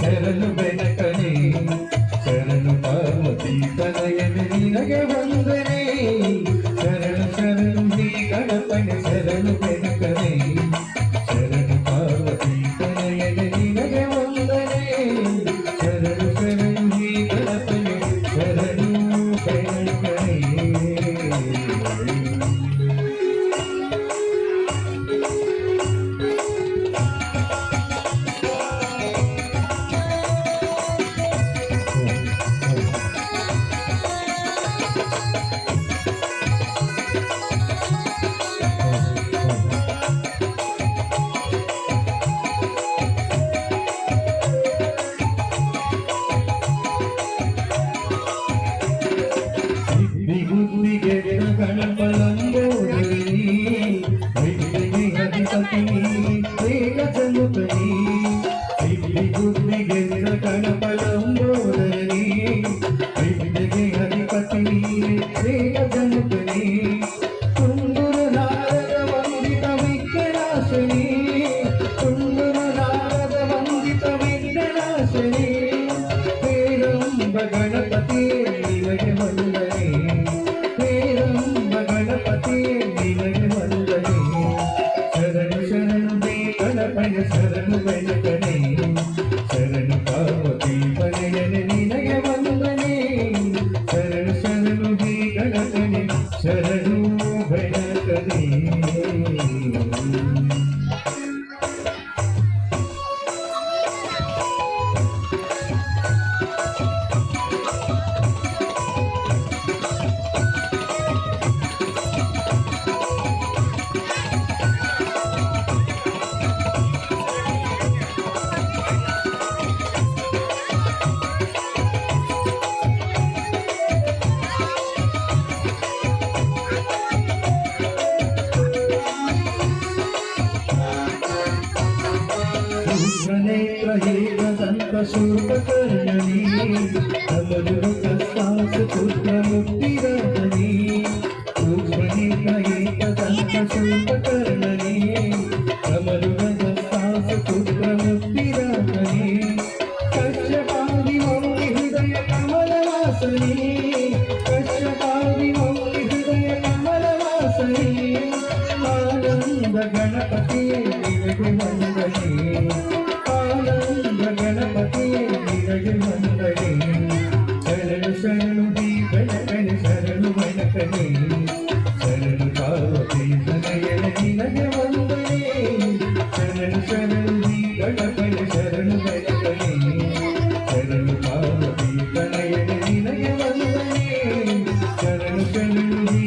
ಶರಣು ಬೆನಕನೆ ಶರಣು ಪಾರ್ವತಿ ತನಯನೆ ನಿನಗೆ ವಂದನೆ ಶರಣು ಶರಣು ಶ್ರೀ ಗಣಪನೆ ಶರಣು ಬೆನಕನೆ ಶರಣು ಪಾರ್ವತಿ ತನಯನೆ ನಿನಗೆ ವಂದನೆ ಶರಣು ಶರಣು ಶ್ರೀ ಗಣಪನೆ ಶರಣು ಬೆನಕನೆ ಗಣಪಲಂಬೋದರಿ ವಿದ್ಯೆಗೆ ಅಧಿಪತಿ ಬೇಗ ಜನುತನಿ ಸಿದ್ಧಿ ಬುದ್ಧಿಗೆ ಗಣಪಲಂಬೋದರಿ ವಿದ್ಯೆಗೆ ಅಧಿಪತಿ ಬೇಗ ಜನುತನಿ ತುಂಗುರು ನಾರದ ವಂದಿತ ವಿಘ್ನನಾಶನಿ ತುಂಗುರು ನಾರದ ವಂದಿತ ವಿಘ್ನನಾಶನಿ ಹೇರಂಬ ಗಣಪತಿ ನಿನಗೆ ವಂದನೆ ಗಣಪತಿ ನಿನಗೆ ವಂದನೆ ಶರಣು ಶರಣು ದೇ ಗಣಪನ ಶರಣು ಬೆನಕನೆ ಶರಣು ಪಾರ್ವತಿ ತನಯನೆ ನಿನಗೆ ವಂದನೆ ಶರಣು ಶರಣು ದೇ ಗಣಪನೆ ಶರಣು ಬೆನಕನೆ नेत्र एकदंत शूर्पकर्णनी अमरुकस्तास पुत्र मुक्तिरतनी सूक्ष्मनेत्र एकदंत शूर्पकर्णनी अमरुकस्तास पुत्र मुक्तिरतनी कश्यपादि मौनि हृदय कमलवासनी कश्यपादि मौनि हृदय कमलवासनी आनंद गणपति निनगे वंदने गणपति निनगे वंदने शरणु शरणु दी गणपने शरणु वनकने शरणु पार्वती तनयने निनगे वंदने शरणु शरणु दी गणपने शरणु वनकने शरणु पार्वती तनयने निनगे वंदने शरणु शरणु दी